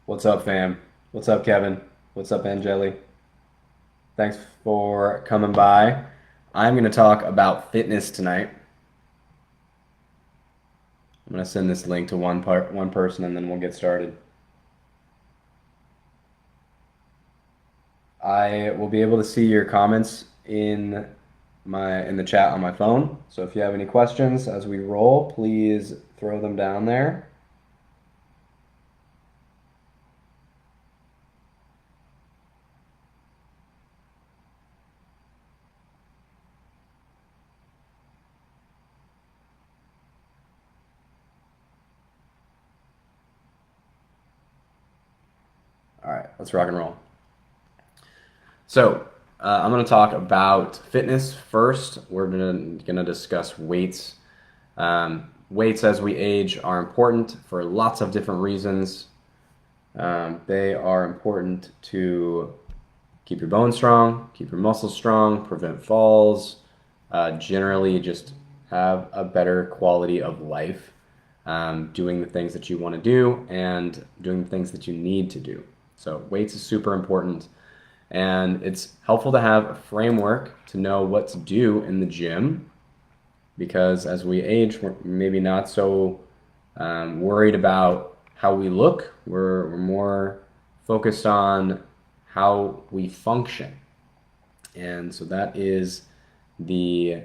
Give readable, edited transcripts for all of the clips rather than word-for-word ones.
What's up, fam? What's up, Kevin? What's up, Angeli? Thanks for coming by. I'm going to talk about fitness tonight. I'm going to send this link to one person, and then we'll get started. I will be able to see your comments in the chat on my phone. So if you have any questions as we roll, please throw them down there. All right, let's rock and roll. So, I'm going to talk about fitness first. We're going to discuss weights. Weights as we age are important for lots of different reasons. They are important to keep your bones strong, keep your muscles strong, prevent falls, generally just have a better quality of life, doing the things that you want to do and doing the things that you need to do. So weights is super important, and it's helpful to have a framework to know what to do in the gym, because as we age, we're maybe not so worried about how we look. We're more focused on how we function. And so that is the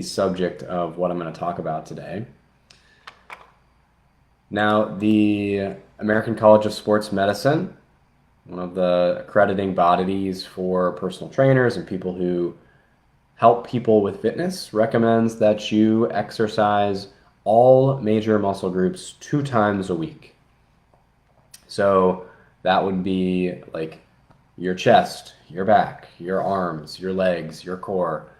subject of what I'm going to talk about today. Now, the American College of Sports Medicine, one of the accrediting bodies for personal trainers and people who help people with fitness, recommends that you exercise all major muscle groups 2 times a week. So that would be like your chest, your back, your arms, your legs, your core.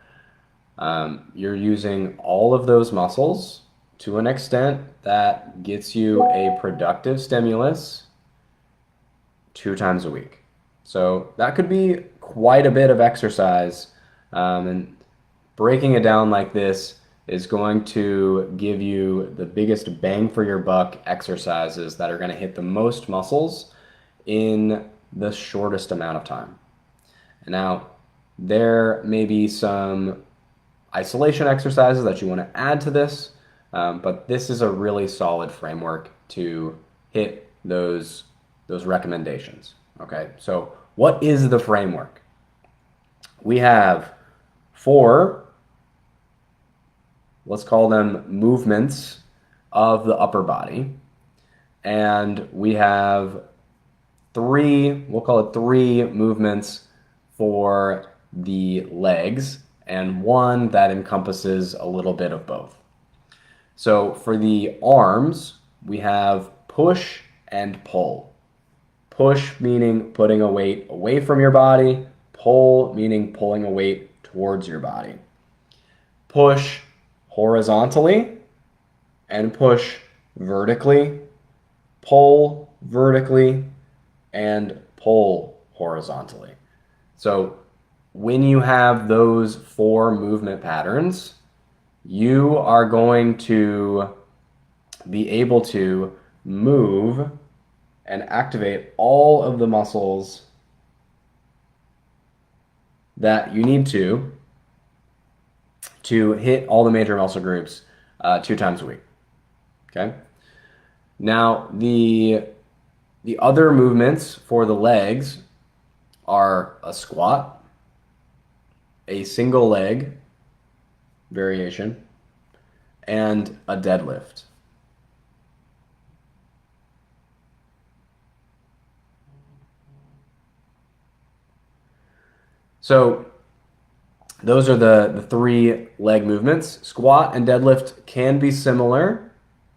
You're using all of those muscles to an extent that gets you a productive stimulus 2 times a week. So that could be quite a bit of exercise. And breaking it down like this is going to give you the biggest bang for your buck exercises that are going to hit the most muscles in the shortest amount of time. And now, there may be some isolation exercises that you want to add to this, but this is a really solid framework to hit those recommendations. Okay, so what is the framework? We have 4, let's call them movements of the upper body, and we have 3, we'll call it 3 movements for the legs, and 1 that encompasses a little bit of both. So for the arms, we have push and pull. Push meaning putting a weight away from your body, pull meaning pulling a weight towards your body. Push horizontally and push vertically, pull vertically, and pull horizontally. So when you have those 4 movement patterns, you are going to be able to move and activate all of the muscles that you need to hit all the major muscle groups 2 times a week. Okay? Now, the other movements for the legs are a squat, a single leg variation, and a deadlift. So those are the 3 leg movements. Squat and deadlift can be similar.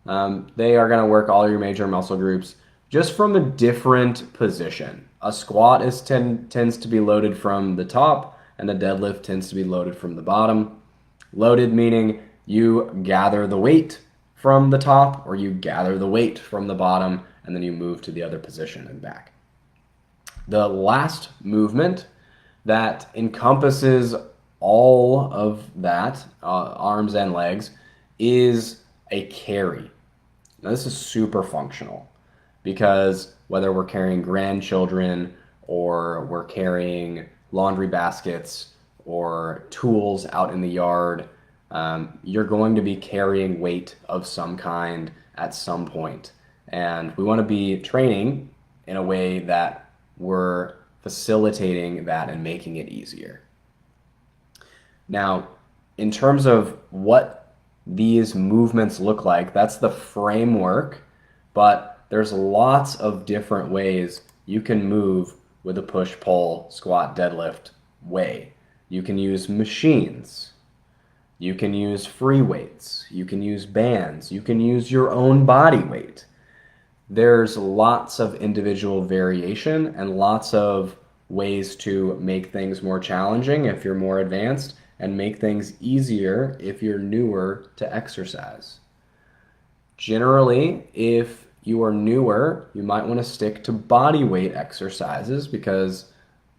They are going to work all your major muscle groups just from a different position. A squat tends to be loaded from the top, and a deadlift tends to be loaded from the bottom. Loaded meaning you gather the weight from the top, or you gather the weight from the bottom, and then you move to the other position and back. The last movement that encompasses all of that, arms and legs, is a carry. Now, this is super functional. because whether we're carrying grandchildren or we're carrying laundry baskets or tools out in the yard, you're going to be carrying weight of some kind at some point. And we want to be training in a way that we're facilitating that and making it easier. Now, in terms of what these movements look like, that's the framework, but there's lots of different ways you can move with a push, pull, squat, deadlift way. You can use machines. You can use free weights. You can use bands. You can use your own body weight. There's lots of individual variation and lots of ways to make things more challenging if you're more advanced and make things easier if you're newer to exercise. Generally, if you are newer, you might want to stick to body weight exercises because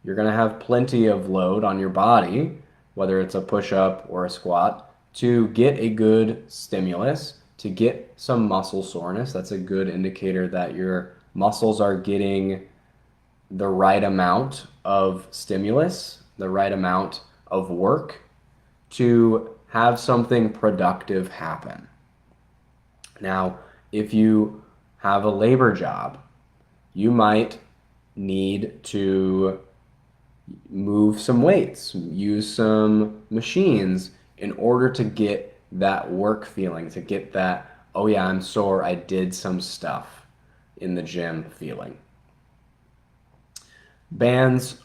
you're going to have plenty of load on your body, whether it's a push-up or a squat, to get a good stimulus, to get some muscle soreness. That's a good indicator that your muscles are getting the right amount of stimulus, the right amount of work to have something productive happen. Now, if you have a labor job, you might need to move some weights, use some machines in order to get that work feeling, to get that, oh yeah, I'm sore, I did some stuff in the gym feeling. Bands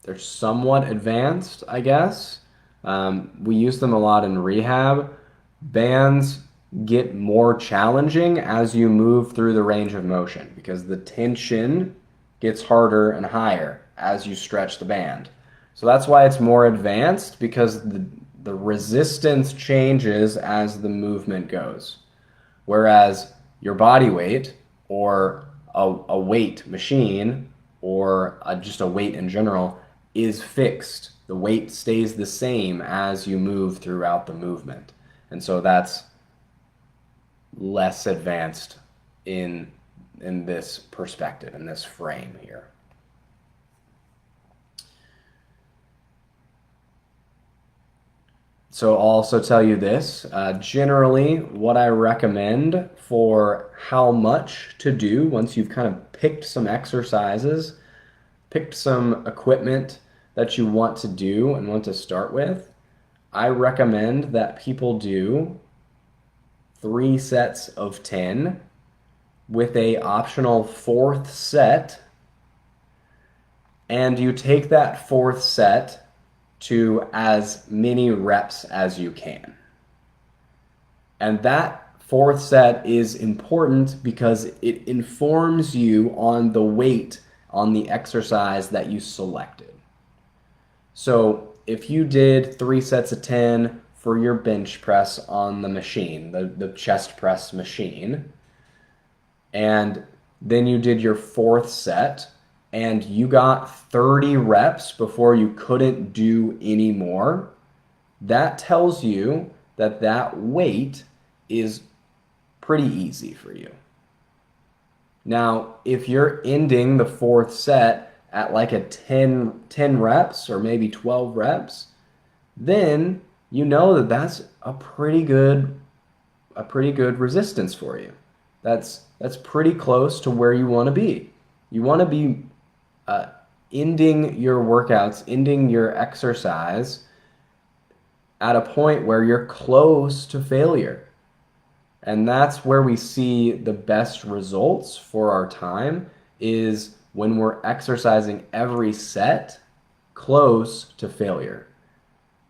they're somewhat advanced, I guess. We use them a lot in rehab. Bands get more challenging as you move through the range of motion because the tension gets harder and higher as you stretch the band. So that's why it's more advanced, because the resistance changes as the movement goes. Whereas your body weight or a weight machine or just a weight in general is fixed. The weight stays the same as you move throughout the movement. And so that's less advanced in this perspective, in this frame here. So I'll also tell you this, generally what I recommend for how much to do once you've kind of picked some exercises, picked some equipment that you want to do and want to start with, I recommend that people do 3 sets of 10 with a optional 4th set, and you take that 4th set to as many reps as you can. And that 4th set is important because it informs you on the weight on the exercise that you selected. So if you did 3 sets of 10 for your bench press on the machine, the chest press machine, and then you did your 4th set, and you got 30 reps before you couldn't do any more, that tells you that that weight is pretty easy for you. Now, if you're ending the 4th set at like a 10 reps or maybe 12 reps, then you know that that's a pretty good resistance for you. That's pretty close to where you want to be. You want to be ending your workouts, ending your exercise at a point where you're close to failure. And that's where we see the best results for our time, is when we're exercising every set close to failure.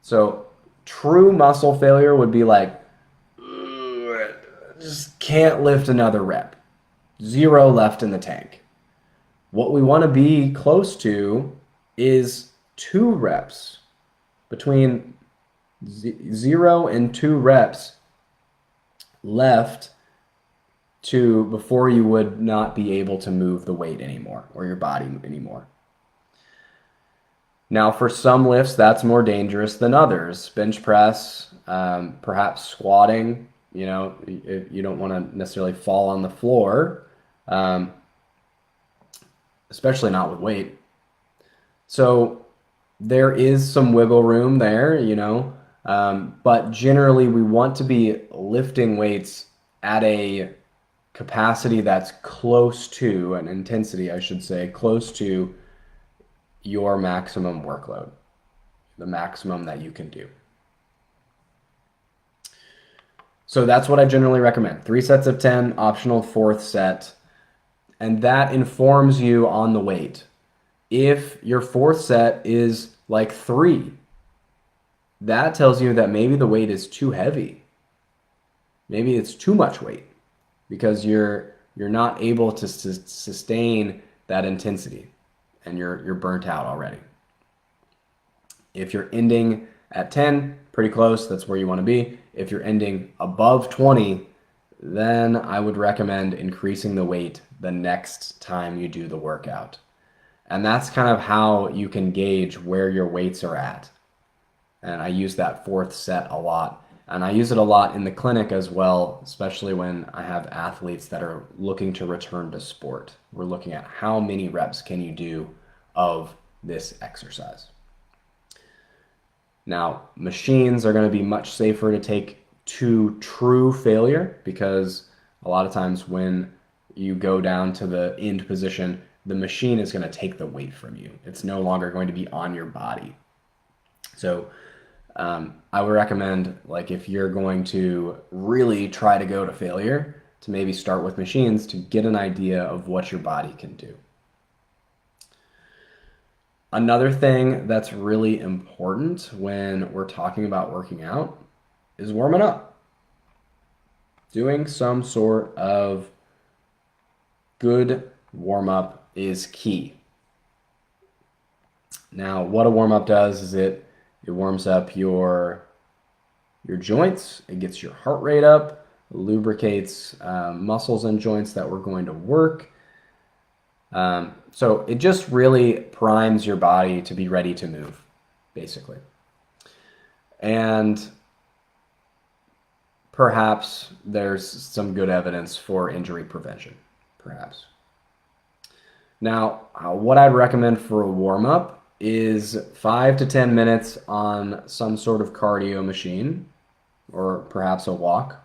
So true muscle failure would be like, just can't lift another rep. 0 left in the tank. What we want to be close to is 2 reps. Between 0 and 2 reps left to before you would not be able to move the weight anymore or your body anymore. Now, for some lifts, that's more dangerous than others. Bench press, perhaps squatting. You don't want to necessarily fall on the floor, um, especially not with weight. So there is some wiggle room there. But generally we want to be lifting weights at a capacity that's close to, an intensity, I should say, close to your maximum workload, the maximum that you can do. So that's what I generally recommend. 3 sets of 10, optional fourth set, and that informs you on the weight. If your fourth set is like 3, that tells you that maybe the weight is too heavy. Maybe it's too much weight because you're not able to sustain that intensity and you're burnt out already. If you're ending at 10, pretty close, that's where you want to be. If you're ending above 20, then I would recommend increasing the weight the next time you do the workout. And that's kind of how you can gauge where your weights are at. And I use that fourth set a lot. And I use it a lot in the clinic as well, especially when I have athletes that are looking to return to sport. We're looking at how many reps can you do of this exercise. Now, machines are going to be much safer to take to true failure because a lot of times when you go down to the end position, the machine is going to take the weight from you. It's no longer going to be on your body. So I would recommend, like, if you're going to really try to go to failure, to maybe start with machines to get an idea of what your body can do. Another thing that's really important when we're talking about working out is warming up. Doing some sort of good warm-up is key. Now, what a warm-up does is it warms up your joints, it gets your heart rate up, lubricates muscles and joints that we're going to work. So it just really primes your body to be ready to move, basically. And perhaps there's some good evidence for injury prevention, perhaps. Now, what I'd recommend for a warm-up is 5 to 10 minutes on some sort of cardio machine, or perhaps a walk.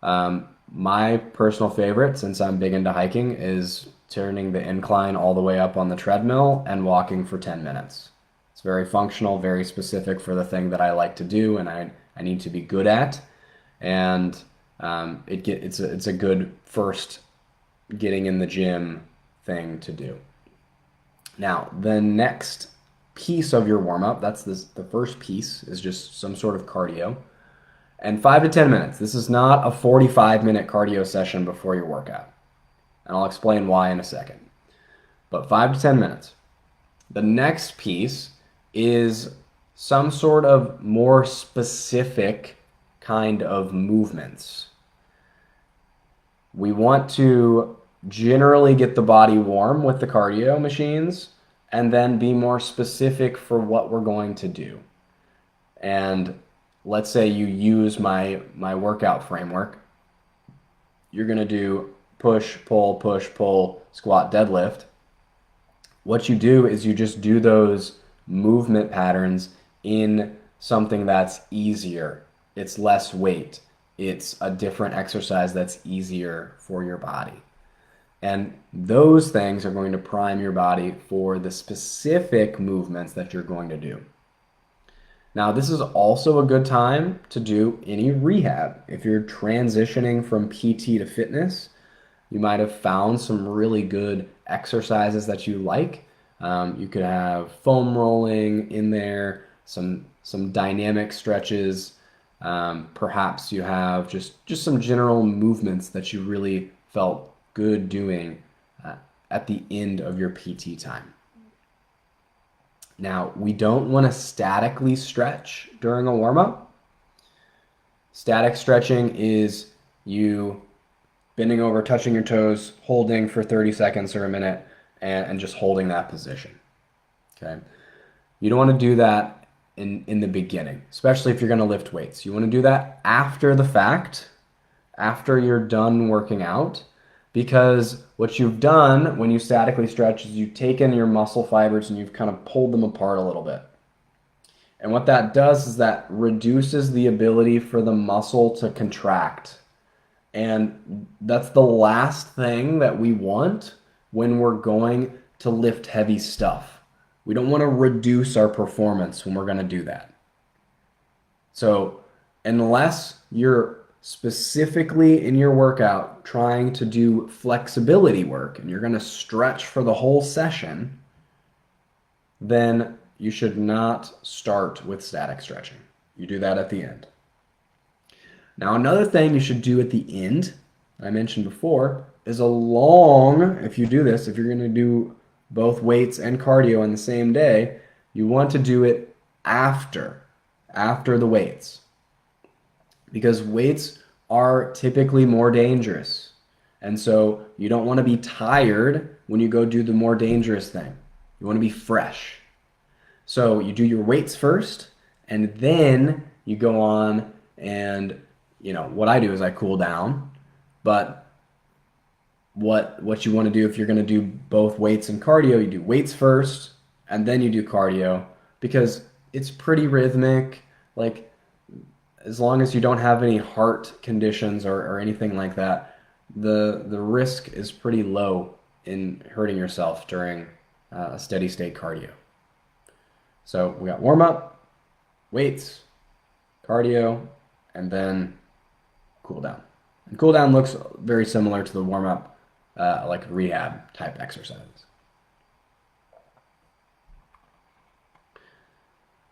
My personal favorite, since I'm big into hiking, is turning the incline all the way up on the treadmill and walking for 10 minutes. It's very functional, very specific for the thing that I like to do and I need to be good at. And it's a good first getting in the gym thing to do. Now, the next piece of your warm-up, that's the first piece, is just some sort of cardio. And 5 to 10 minutes. This is not a 45-minute cardio session before your workout. And I'll explain why in a second. But 5 to 10 minutes. The next piece is some sort of more specific kind of movements. We want to generally get the body warm with the cardio machines and then be more specific for what we're going to do. And let's say you use my workout framework. You're going to do push, pull, squat, deadlift. What you do is you just do those movement patterns in something that's easier. It's less weight. It's a different exercise that's easier for your body. And those things are going to prime your body for the specific movements that you're going to do. Now, this is also a good time to do any rehab. If you're transitioning from PT to fitness, you might have found some really good exercises that you like. You could have foam rolling in there, some dynamic stretches. Perhaps you have just some general movements that you really felt good doing at the end of your PT time. Now, we don't want to statically stretch during a warm-up. Static stretching is you bending over, touching your toes, holding for 30 seconds or a minute, and just holding that position. Okay? You don't want to do that in the beginning, especially if you're going to lift weights. You want to do that after the fact, after you're done working out, because what you've done when you statically stretch is you've taken your muscle fibers and you've kind of pulled them apart a little bit. And what that does is that reduces the ability for the muscle to contract. And that's the last thing that we want when we're going to lift heavy stuff. We don't want to reduce our performance when we're going to do that. So, unless you're specifically in your workout trying to do flexibility work and you're going to stretch for the whole session, then you should not start with static stretching. You do that at the end. Now, another thing you should do at the end, I mentioned before, is if you do this, if you're going to do both weights and cardio on the same day, you want to do it after the weights. Because weights are typically more dangerous. And so you don't want to be tired when you go do the more dangerous thing. You want to be fresh. So you do your weights first, and then you go on and, what I do is I cool down. But what you want to do if you're going to do both weights and cardio, you do weights first, and then you do cardio, because it's pretty rhythmic. Like, as long as you don't have any heart conditions or anything like that, the risk is pretty low in hurting yourself during steady state cardio. So we got warm up, weights, cardio, and then cool down. And cool down looks very similar to the warm up, like rehab type exercises.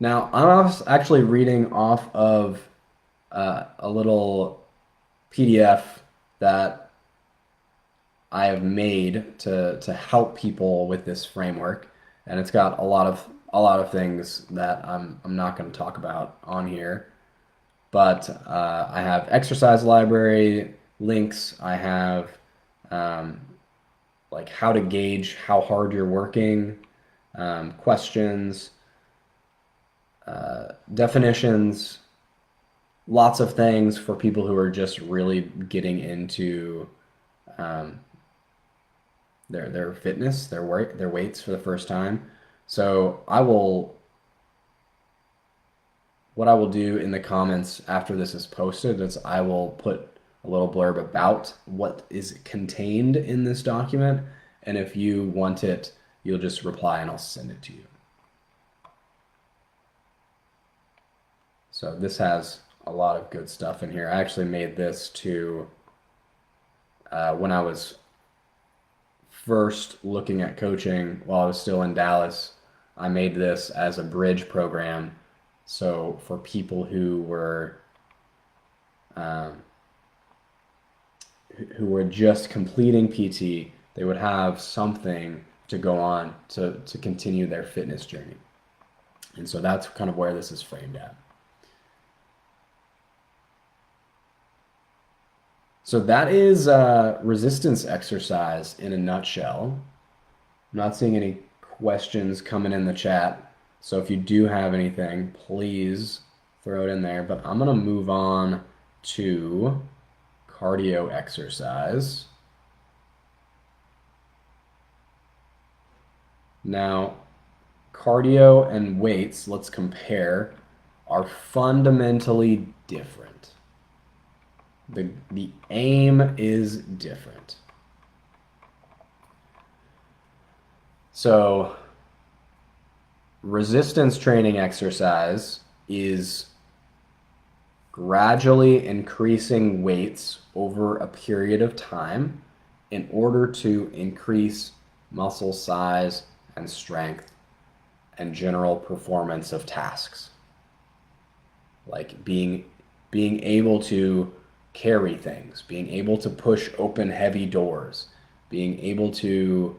Now, I'm actually reading off of a little PDF that I have made to help people with this framework, and it's got a lot of things that I'm not going to talk about on here, but I have exercise library links. I have like how to gauge how hard you're working, questions, definitions, lots of things for people who are just really getting into their fitness, their weights for the first time. So what I will do in the comments after this is posted is I will put a little blurb about what is contained in this document, and if you want it, you'll just reply and I'll send it to you. So this has a lot of good stuff in here. I actually made this to when I was first looking at coaching while I was still in Dallas. I made this as a bridge program. So for people who were just completing PT, they would have something to go on to continue their fitness journey. And so that's kind of where this is framed at. So that is resistance exercise in a nutshell. I'm not seeing any questions coming in the chat. So if you do have anything, please throw it in there. But I'm going to move on to cardio exercise. Now, cardio and weights, let's compare, are fundamentally different. The aim is different. So, resistance training exercise is gradually increasing weights over a period of time in order to increase muscle size and strength and general performance of tasks. Like being able to carry things, being able to push open heavy doors, being able to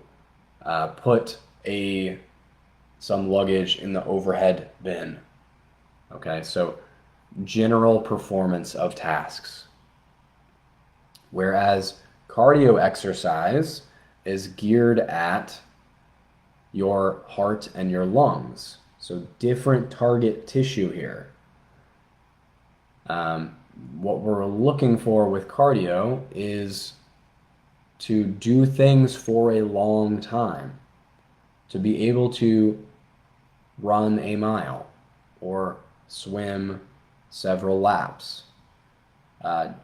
put some luggage in the overhead bin. Okay, so general performance of tasks. Whereas cardio exercise is geared at your heart and your lungs. So different target tissue here. What we're looking for with cardio is to do things for a long time, to be able to run a mile or swim several laps,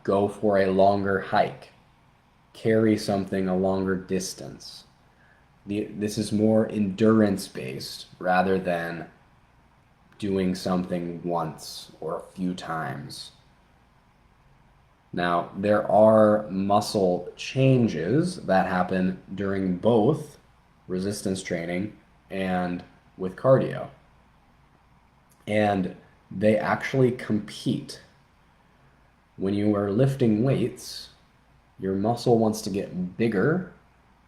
go for a longer hike, carry something a longer distance. This is more endurance based rather than doing something once or a few times. Now, there are muscle changes that happen during both resistance training and with cardio. And they actually compete. When you are lifting weights, your muscle wants to get bigger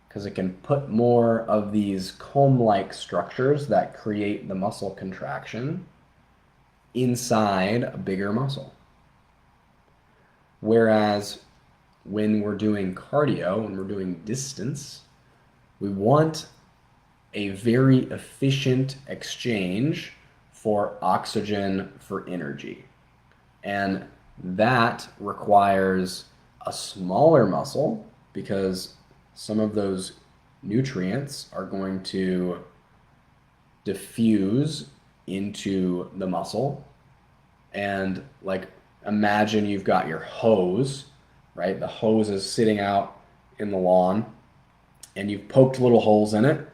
because it can put more of these comb-like structures that create the muscle contraction inside a bigger muscle. Whereas when we're doing cardio, when we're doing distance, we want a very efficient exchange for oxygen for energy. And that requires a smaller muscle because some of those nutrients are going to diffuse into the muscle. And like imagine you've got your hose, right? The hose is sitting out in the lawn and you've poked little holes in it.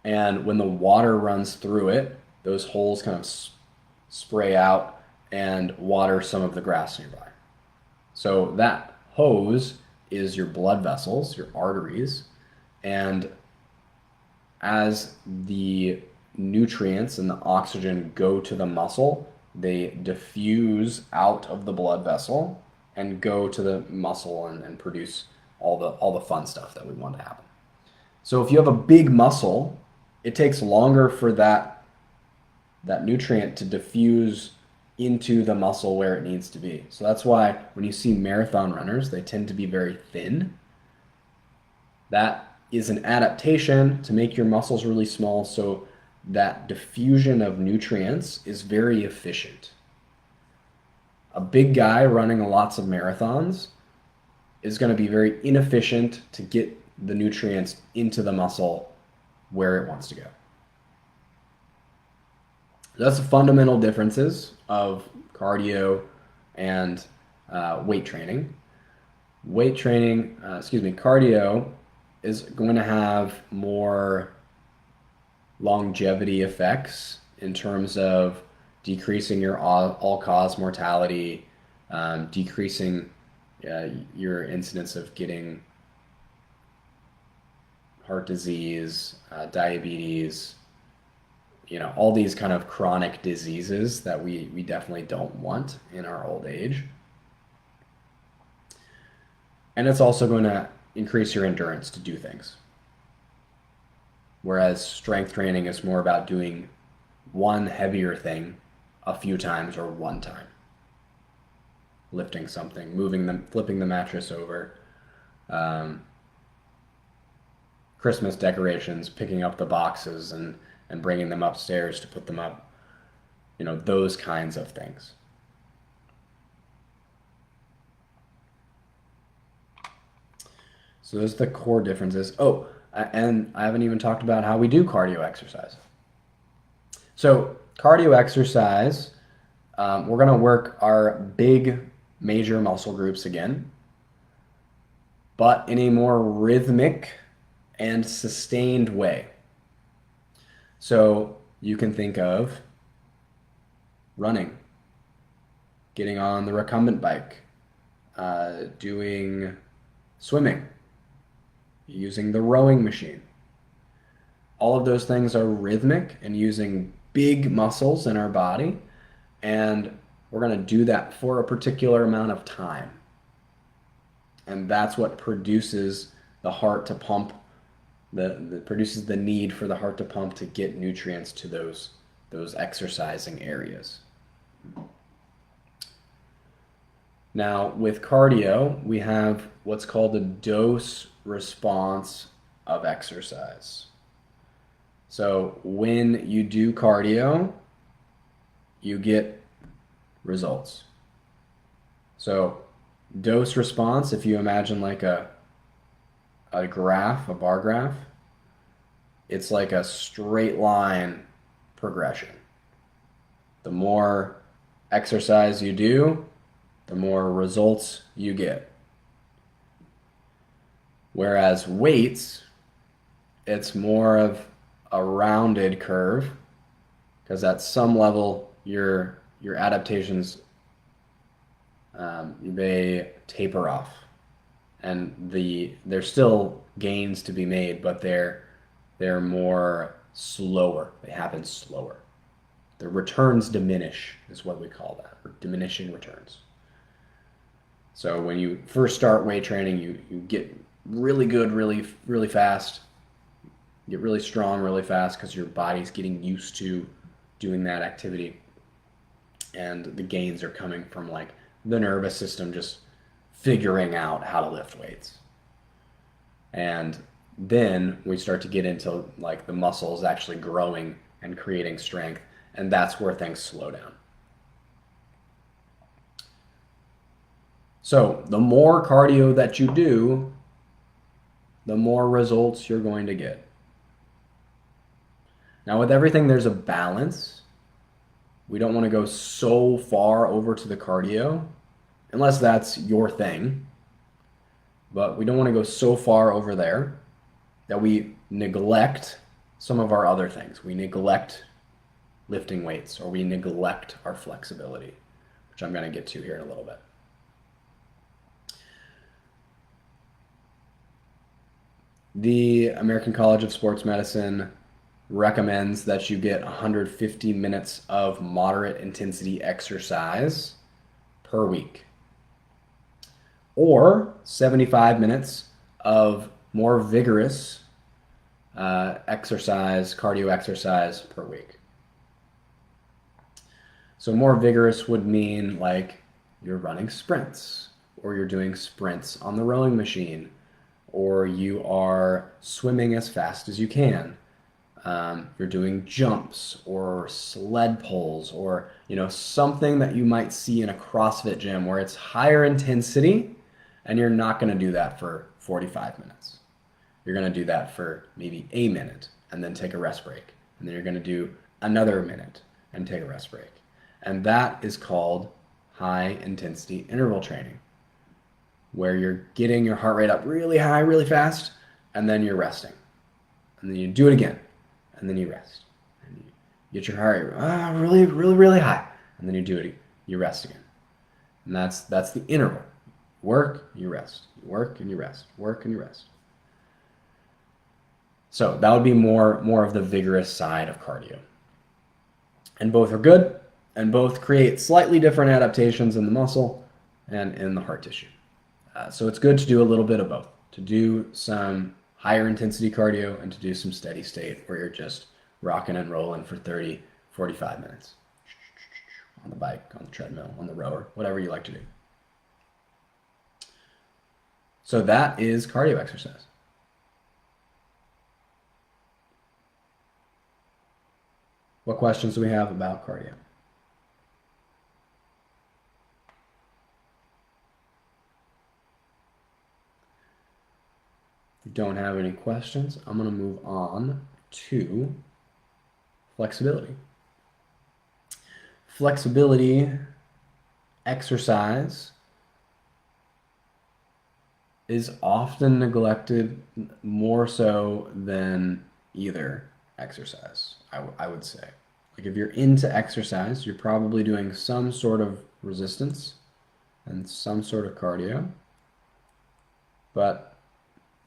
And when the water runs through it, those holes kind of spray out and water some of the grass nearby. So that hose is your blood vessels, your arteries, and as the nutrients and the oxygen go to the muscle, they diffuse out of the blood vessel and go to the muscle and produce all the fun stuff that we want to happen. So if you have a big muscle, it takes longer for that nutrient to diffuse into the muscle where it needs to be. So that's why when you see marathon runners, they tend to be very thin. That is an adaptation to make your muscles really small so that diffusion of nutrients is very efficient. A big guy running lots of marathons is going to be very inefficient to get the nutrients into the muscle where it wants to go. That's the fundamental differences of cardio and weight training. Cardio is going to have more longevity effects in terms of decreasing your all-cause mortality, decreasing your incidence of getting heart disease, diabetes, all these kind of chronic diseases that we definitely don't want in our old age. And it's also going to increase your endurance to do things. Whereas strength training is more about doing one heavier thing a few times or one time. Lifting something, flipping the mattress over, Christmas decorations, picking up the boxes and bringing them upstairs to put them up, those kinds of things. So those are the core differences. Oh, and I haven't even talked about how we do cardio exercise. So cardio exercise, we're going to work our big major muscle groups again, but in a more rhythmic and sustained way. So you can think of running, getting on the recumbent bike, doing swimming, using the rowing machine. All of those things are rhythmic and using big muscles in our body, and we're going to do that for a particular amount of time. And that's what produces the heart to pump, produces the need for the heart to pump to get nutrients to those exercising areas. Now, with cardio, we have what's called a dose response of exercise. So when you do cardio, you get results. So dose response, if you imagine like a graph, a bar graph, it's like a straight line progression. The more exercise you do, the more results you get. Whereas weights, it's more of a rounded curve because at some level your adaptations they taper off, and there's still gains to be made, but they're more slower. They happen slower. The returns diminish is what we call that, or diminishing returns. So when you first start weight training, you get really good really fast. You get really strong really fast because your body's getting used to doing that activity. And the gains are coming from like the nervous system just figuring out how to lift weights. And then we start to get into like the muscles actually growing and creating strength, and that's where things slow down. So the more cardio that you do, the more results you're going to get. Now with everything, there's a balance. We don't want to go so far over to the cardio, unless that's your thing. But we don't want to go so far over there that we neglect some of our other things. We neglect lifting weights, or we neglect our flexibility, which I'm going to get to here in a little bit. The American College of Sports Medicine recommends that you get 150 minutes of moderate intensity exercise per week, or 75 minutes of more vigorous cardio exercise per week. So more vigorous would mean like you're running sprints, or you're doing sprints on the rowing machine, or you are swimming as fast as you can. You're doing jumps or sled pulls, or something that you might see in a CrossFit gym where it's higher intensity, and you're not going to do that for 45 minutes. You're going to do that for maybe a minute and then take a rest break, and then you're going to do another minute and take a rest break. And that is called high intensity interval training, where you're getting your heart rate up really high, really fast, and then you're resting. And then you do it again, and then you rest. And you get your heart rate really, really, really high, and then you do it, you rest again. And that's the interval. Work, you rest. You work and you rest. Work and you rest. So that would be more of the vigorous side of cardio. And both are good, and both create slightly different adaptations in the muscle and in the heart tissue. So it's good to do a little bit of both, to do some higher intensity cardio and to do some steady state where you're just rocking and rolling for 30, 45 minutes on the bike, on the treadmill, on the rower, whatever you like to do. So that is cardio exercise. What questions do we have about cardio? If you don't have any questions, I'm going to move on to flexibility. Flexibility exercise is often neglected more so than either exercise, I would say. Like if you're into exercise, you're probably doing some sort of resistance and some sort of cardio. But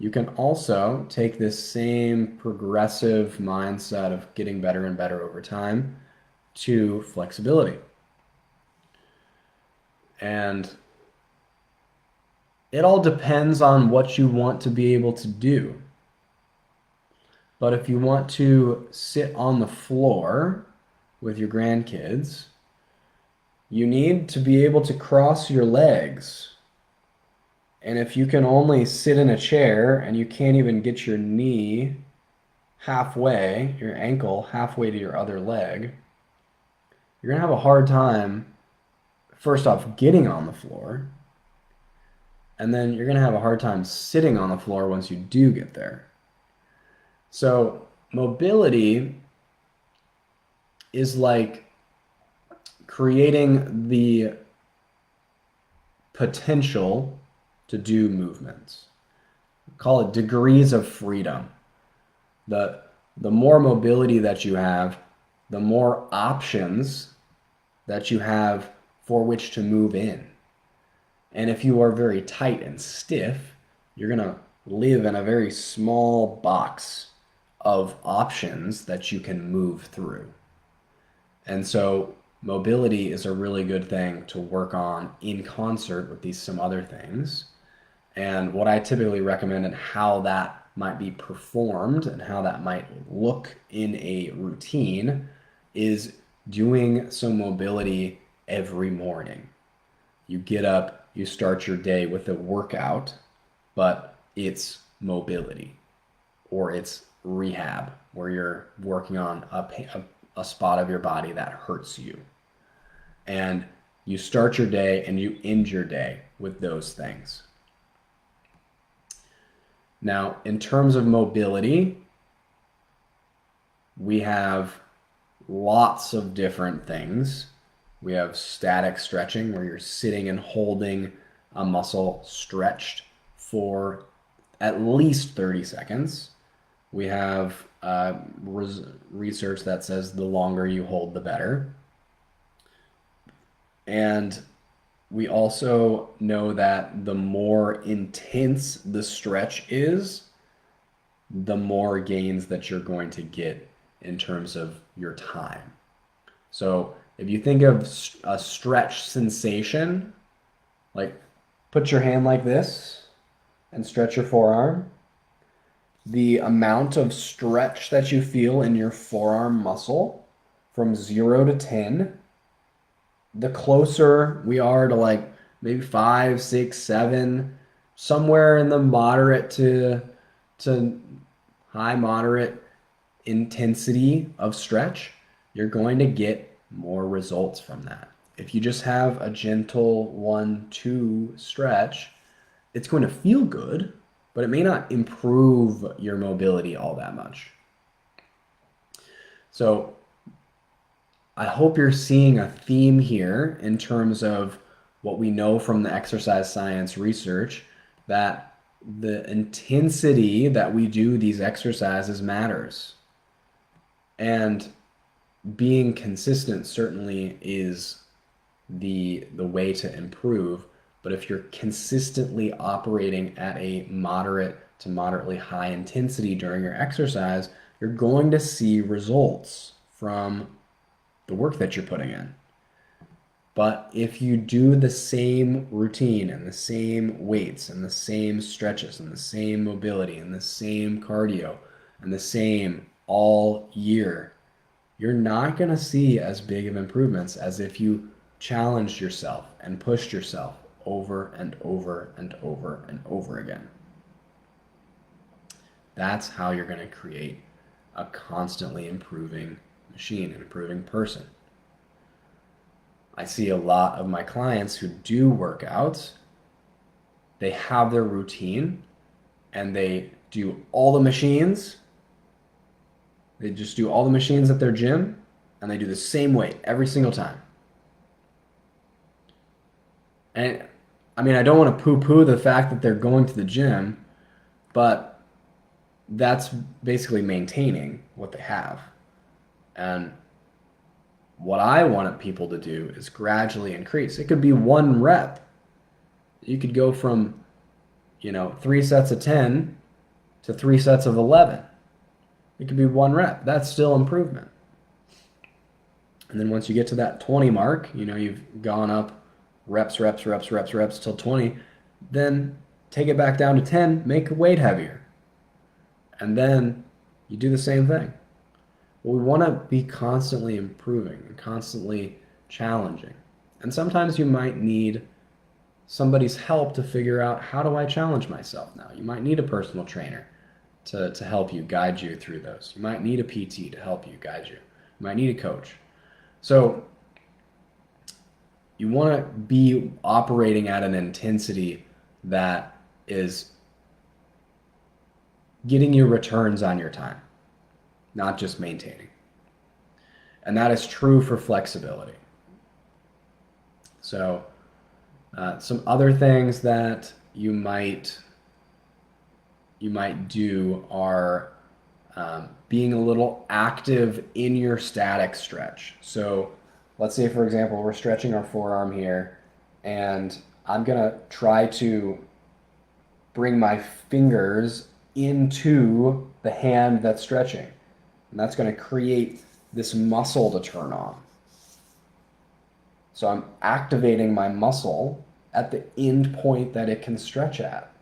you can also take this same progressive mindset of getting better and better over time to flexibility. And it all depends on what you want to be able to do. But if you want to sit on the floor with your grandkids, you need to be able to cross your legs. And if you can only sit in a chair and you can't even get your knee halfway, your ankle halfway to your other leg, you're going to have a hard time, first off, getting on the floor, and then you're going to have a hard time sitting on the floor once you do get there. So, mobility is like creating the potential to do movements. Call it degrees of freedom. The, the more mobility that you have, the more options that you have for which to move in. And if you are very tight and stiff, you're going to live in a very small box of options that you can move through. And so mobility is a really good thing to work on in concert with some other things. And what I typically recommend and how that might be performed and how that might look in a routine is doing some mobility every morning. You get up, you start your day with a workout, but it's mobility or it's rehab where you're working on a spot of your body that hurts you. And you start your day and you end your day with those things. Now, in terms of mobility, we have lots of different things. We have static stretching, where you're sitting and holding a muscle stretched for at least 30 seconds. We have research that says the longer you hold, the better. And we also know that the more intense the stretch is, the more gains that you're going to get in terms of your time. So if you think of a stretch sensation, like put your hand like this and stretch your forearm, the amount of stretch that you feel in your forearm muscle from 0 to 10, the closer we are to like maybe 5, 6, 7, somewhere in the moderate to high moderate intensity of stretch, you're going to get more results from that. If you just have a gentle 1-2 stretch, it's going to feel good, but it may not improve your mobility all that much. So I hope you're seeing a theme here in terms of what we know from the exercise science research, that the intensity that we do these exercises matters. And being consistent certainly is the way to improve. But if you're consistently operating at a moderate to moderately high intensity during your exercise, you're going to see results from the work that you're putting in. But if you do the same routine and the same weights and the same stretches and the same mobility and the same cardio and the same all year, you're not going to see as big of improvements as if you challenged yourself and pushed yourself over and over and over and over again. That's how you're going to create a constantly improving machine, an improving person. I see a lot of my clients who do workouts, they have their routine and they do all the machines. They just do all the machines at their gym and they do the same weight every single time. And I mean, I don't want to poo-poo the fact that they're going to the gym, but that's basically maintaining what they have. And what I want people to do is gradually increase. It could be 1 rep. You could go from, 3 sets of 10 to 3 sets of 11. It could be 1 rep. That's still improvement. And then once you get to that 20 mark, you've gone up reps till 20, then take it back down to 10, make the weight heavier. And then you do the same thing. But we want to be constantly improving and constantly challenging. And sometimes you might need somebody's help to figure out, how do I challenge myself now? You might need a personal trainer. to help you, guide you through those. You might need a PT to help you, guide you. You might need a coach. So you want to be operating at an intensity that is getting you returns on your time, not just maintaining. And that is true for flexibility. So some other things that you might do are being a little active in your static stretch. So let's say, for example, we're stretching our forearm here, and I'm going to try to bring my fingers into the hand that's stretching. And that's going to create this muscle to turn on. So I'm activating my muscle at the end point that it can stretch at.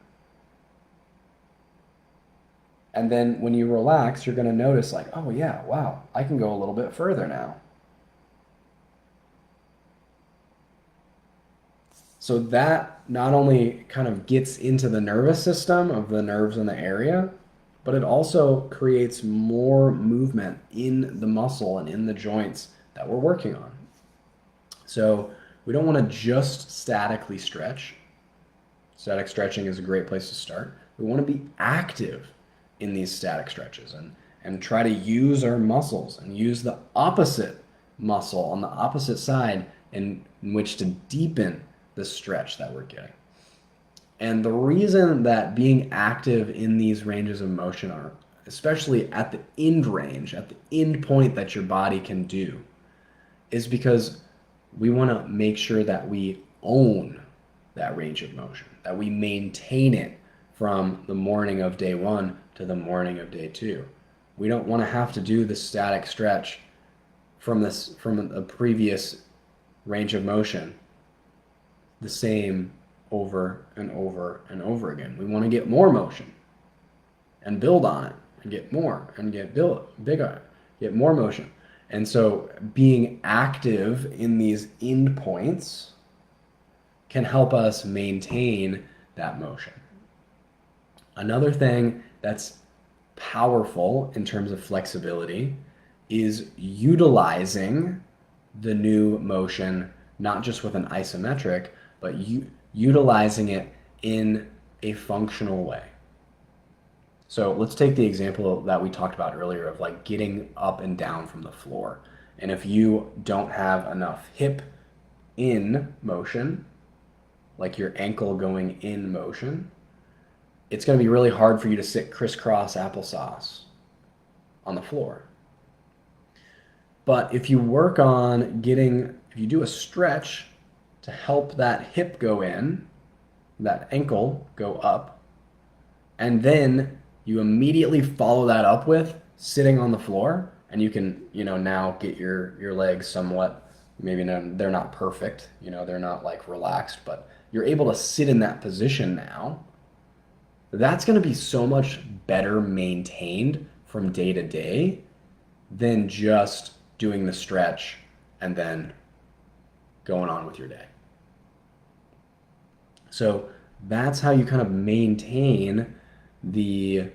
And then when you relax, you're going to notice like, oh yeah, wow, I can go a little bit further now. So that not only kind of gets into the nervous system of the nerves in the area, but it also creates more movement in the muscle and in the joints that we're working on. So we don't want to just statically stretch. Static stretching is a great place to start. We want to be active in these static stretches and try to use our muscles and use the opposite muscle on the opposite side in which to deepen the stretch that we're getting. And the reason that being active in these ranges of motion are, especially at the end range, at the end point that your body can do, is because we want to make sure that we own that range of motion, that we maintain it from the morning of day 1 to the morning of day 2. We don't want to have to do the static stretch from a previous range of motion the same over and over and over again. We want to get more motion and build on it and get more and get bigger, get more motion. And so being active in these end points can help us maintain that motion. Another thing that's powerful in terms of flexibility is utilizing the new motion, not just with an isometric, but utilizing it in a functional way. So let's take the example that we talked about earlier of like getting up and down from the floor. And if you don't have enough hip in motion, like your ankle going in motion, it's going to be really hard for you to sit crisscross applesauce on the floor. But if you work on if you do a stretch to help that hip go in, that ankle go up, and then you immediately follow that up with sitting on the floor, and you can, now get your legs somewhat, maybe they're not perfect, they're not like relaxed, but you're able to sit in that position now. That's going to be so much better maintained from day to day than just doing the stretch and then going on with your day. So that's how you kind of maintain the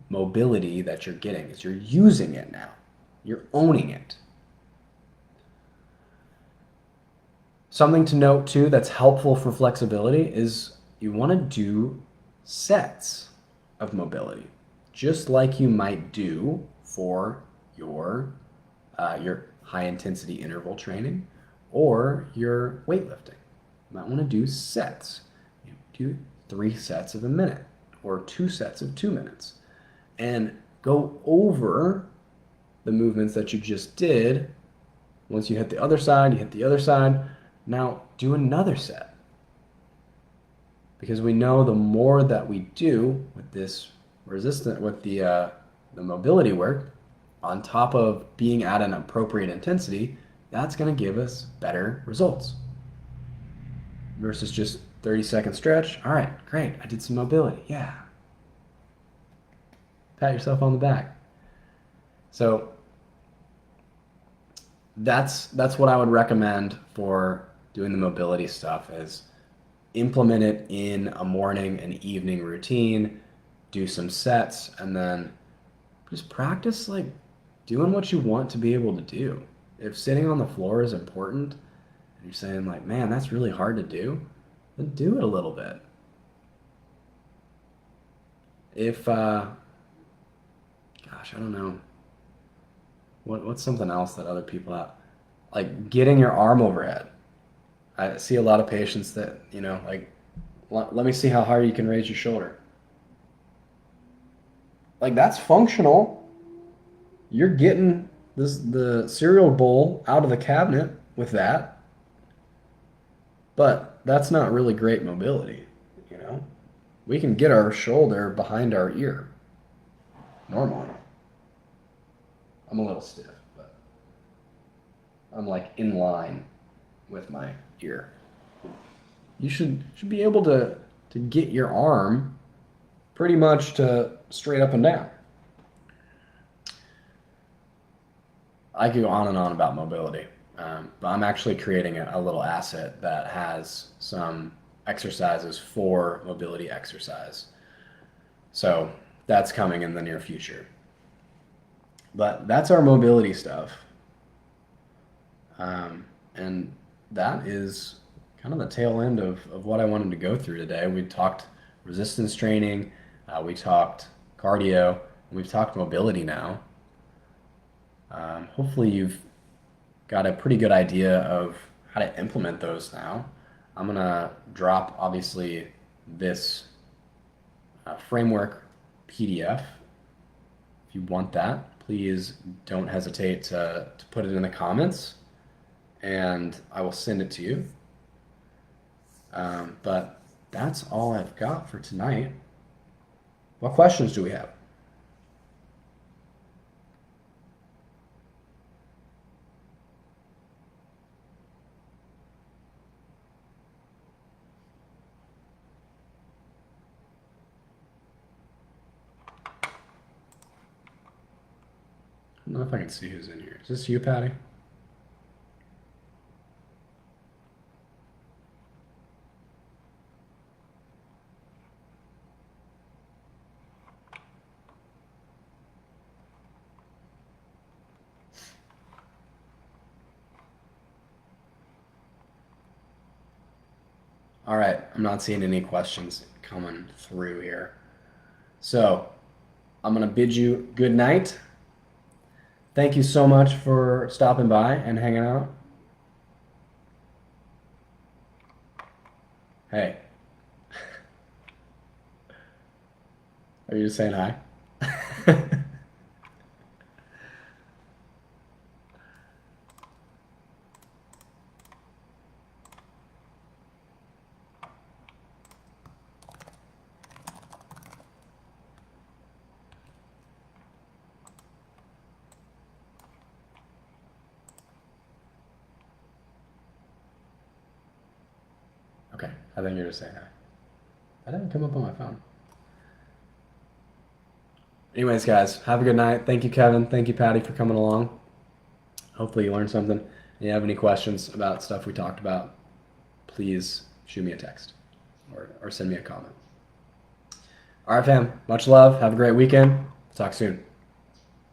mobility that you're getting, is you're using it now. You're owning it. Something to note too that's helpful for flexibility is you want to do sets of mobility, just like you might do for your high intensity interval training or your weightlifting. You might want to do sets. You do 3 sets of a minute or 2 sets of 2 minutes and go over the movements that you just did. Once you hit the other side, you hit the other side. Now do another set. Because we know the more that we do with this with the mobility work, on top of being at an appropriate intensity, that's going to give us better results. Versus just 30-second stretch. All right, great, I did some mobility. Yeah. Pat yourself on the back. So that's what I would recommend for doing the mobility stuff, is implement it in a morning and evening routine. do some sets, and then just practice like doing what you want to be able to do. If sitting on the floor is important, and you're saying like, man, that's really hard to do, then do it a little bit. If gosh, I don't know. What's something else that other people have? Like getting your arm overhead. I see a lot of patients that, like, let me see how hard you can raise your shoulder. Like that's functional. You're getting the cereal bowl out of the cabinet with that, but that's not really great mobility, you know? We can get our shoulder behind our ear normally. I'm a little stiff, but I'm like in line with my ear. You should be able to get your arm pretty much to straight up and down. I could go on and on about mobility, but I'm actually creating a little asset that has some exercises for mobility exercise. So that's coming in the near future. But that's our mobility stuff. And that is kind of the tail end of what I wanted to go through today. We talked resistance training, we talked cardio, and we've talked mobility now. Hopefully you've got a pretty good idea of how to implement those now. I'm going to drop, obviously, this framework PDF. If you want that, please don't hesitate to put it in the comments, and I will send it to you. But that's all I've got for tonight. What questions do we have? I don't know if I can see who's in here. Is this you, Patty? All right, I'm not seeing any questions coming through here. So I'm going to bid you good night. Thank you so much for stopping by and hanging out. Hey, are you just saying hi? Okay, I think you're just saying hi. That didn't come up on my phone. Anyways, guys, have a good night. Thank you, Kevin. Thank you, Patty, for coming along. Hopefully you learned something. If you have any questions about stuff we talked about, please shoot me a text or send me a comment. All right, fam. Much love. Have a great weekend. Talk soon.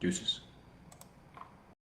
Deuces.